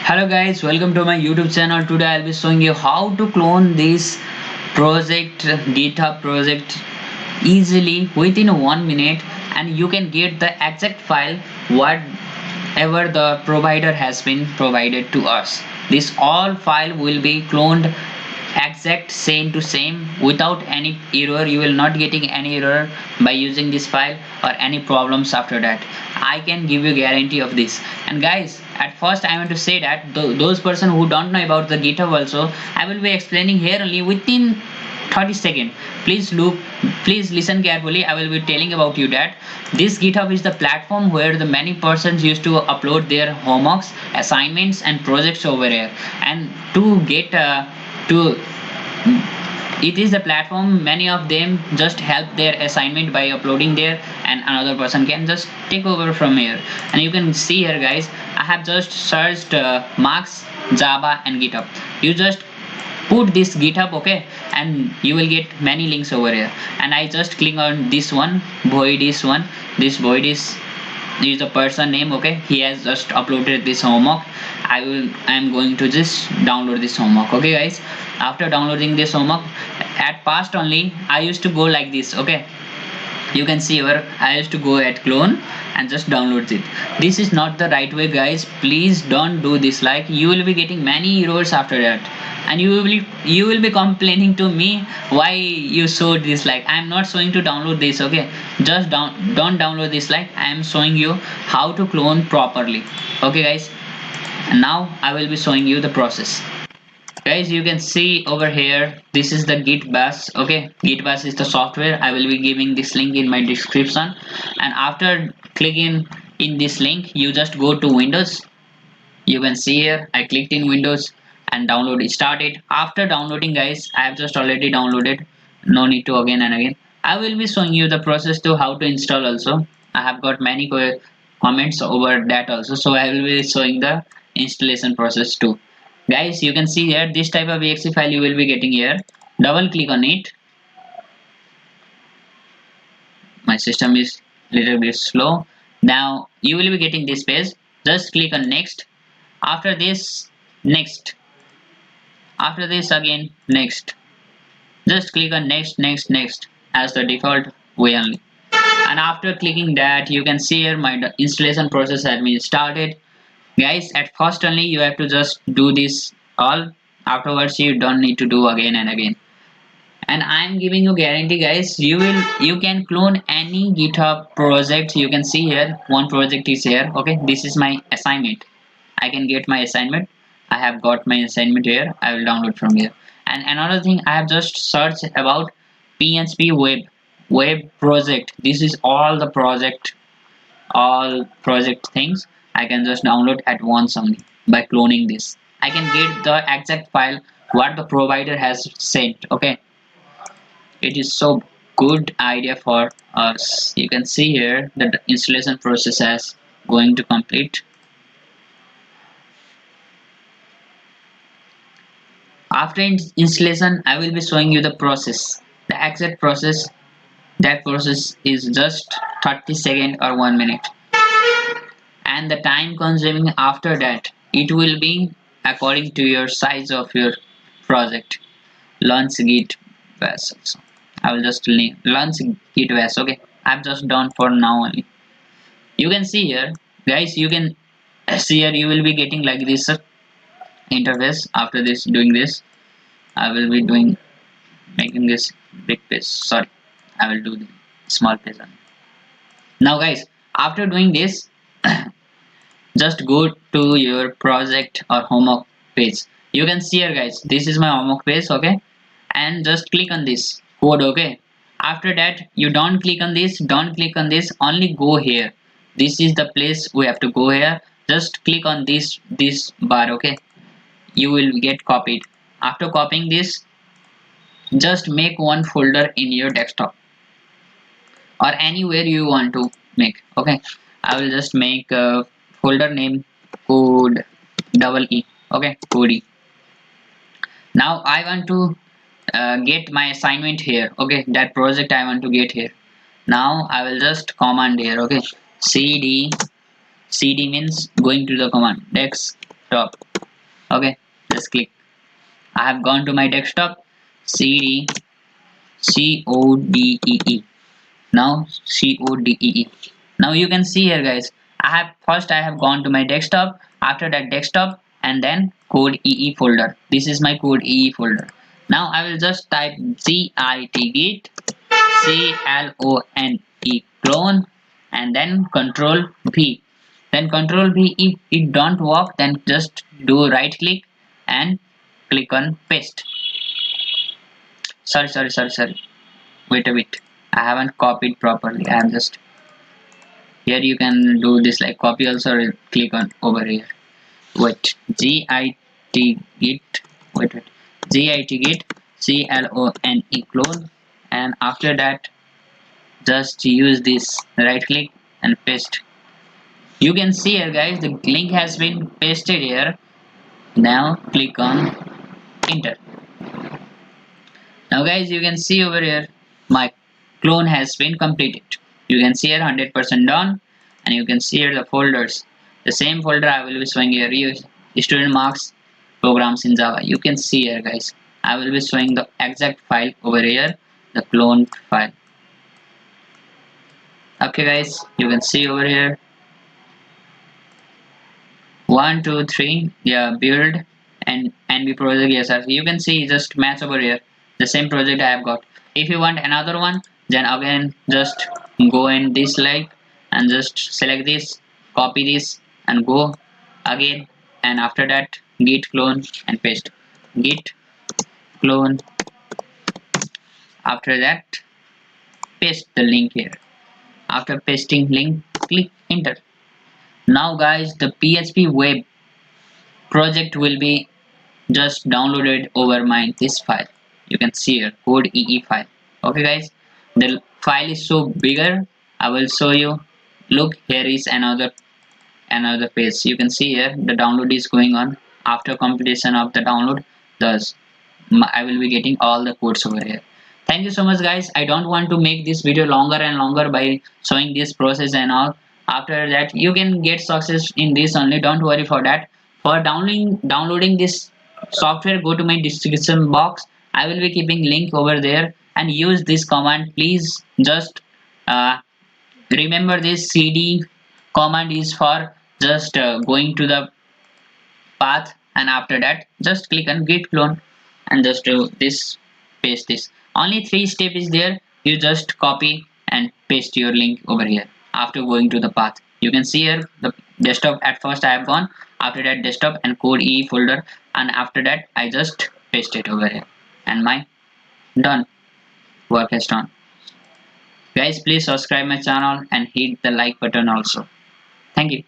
Hello guys, welcome to my YouTube channel. Today I'll be showing you how to clone this GitHub project easily within 1 minute, and you can get the exact file whatever the provider has been provided to us. This all file will be cloned exact same to same without any error. You will not getting any error by using this file or any problems after that. I can give you guarantee of this. And guys, at first I want to say that those person who don't know about the GitHub also, I will be explaining here only within 30 seconds. Please listen carefully. I will be telling about you that this GitHub is the platform where the many persons used to upload their homeworks, assignments and projects over here. And to get to it is the platform many of them just help their assignment by uploading there, and another person can just take over from here. And you can see here guys, I have just searched marks, Java and GitHub. You just put this GitHub, okay, and you will get many links over here. And I just click on this one, void is one. This void is a person name, okay. He has just uploaded this homework. I am going to just download this homework, okay guys. After downloading this homework, at past only I used to go like this, okay. You can see here I used to go at clone and just download it. This is not the right way guys. Please don't do this. Like, you will be getting many errors after that, and you will be complaining to me why you showed this. Like, I am not showing to download this, okay. Just don't download this. Like, I am showing you how to clone properly, okay guys. And now I will be showing you the process. Guys, you can see over here, this is the Gitbash, okay. Gitbash is the software. I will be giving this link in my description, and after clicking in this link, you just go to Windows. You can see here I clicked in Windows and download started. After downloading guys, I have just already downloaded, no need to again and again. I will be showing you the process to how to install also. I have got many comments over that also, so I will be showing the installation process too. Guys, you can see here this type of exe file you will be getting here. Double click on it. My system is little bit slow. Now you will be getting this page. Just click on next. After this, next. After this again, next. Just click on next as the default way only. And after clicking that, you can see here my installation process has been started. Guys, at first only you have to just do this all. Afterwards you don't need to do again and again. And I'm giving you guarantee guys, you can clone any GitHub project. You can see here one project is here, okay. This is my assignment. I can get my assignment. I have got my assignment here. I will download from here. And another thing, I have just searched about PHP web project. This is all project things I can just download at once only by cloning this. I can get the exact file what the provider has sent, okay. It is so good idea for us. You can see here that the installation process is going to complete. After installation, I will be showing you the process, the exact process. That process is just 30 seconds or 1 minute, and the time consuming after that, it will be according to your size of your project. Launch Gitbash also. I will just launch Gitbash, okay. I've just done for now only. You can see here guys, you can see here you will be getting like this interface. After this, doing this, I will be making this big page. Sorry, I will do the small page only. Now guys, after doing this, just go to your project or homework page. You can see here guys, this is my homework page, okay. And just click on this code, okay. After that, you don't click on this, only go here. This is the place we have to go here. Just click on this bar, okay. You will get copied. After copying this, just make one folder in your desktop or anywhere you want to make, okay. I will just make a folder name code E, okay, code E. Now I want to get my assignment here, okay. That project I want to get here. Now I will just command here, okay. cd means going to the command desktop, Okay, just click. I have gone to my desktop. cd codee. Now codee. Now you can see here, guys. I have gone to my desktop. After that desktop, and then code ee folder. This is my code ee folder. Now I will just type git clone clone and then control V. Then control V. If it don't work, then just do right click and click on paste. Sorry. Wait a bit. I haven't copied properly. I am just here. You can do this like copy also. Or click on over here. Wait. Git. Wait. Git clone clone, and after that just use this right click and paste. You can see here, guys, the link has been pasted here. Now click on enter. Now guys, you can see over here my clone has been completed. You can see here 100% done, and you can see here the folders. The same folder I will be showing here. Student marks programs in Java. You can see here, guys. I will be showing the exact file over here, the clone file. Okay, guys, you can see over here 1 2 3, yeah, build and nb project. Yes sir, you can see just match over here the same project I have got. If you want another one, then again just go in this like and just select this, copy this and go again, and after that git clone and paste. Git clone. After that paste the link here. After pasting link, click enter. Now guys, the php web project will be just downloaded over my this file. You can see here code ee file. Okay guys, the file is so bigger. I will show you. Look, here is another page. You can see here the download is going on. After completion of the download, thus I will be getting all the codes over here. Thank you so much guys. I don't want to make this video longer and longer by showing this process and all. After that you can get success in this only. Don't worry for that. For downloading this software, go to my description box. I will be keeping link over there and use this command. Please just uh, remember this cd command is for just going to the path, and after that just click on git clone and just do this, paste this. Only 3 steps is there. You just copy and paste your link over here after going to the path. You can see here the desktop. At first I have gone, after that desktop and code e folder, and after that I just paste it over here and my done work is done. Guys, please subscribe my channel and hit the like button also. Thank you.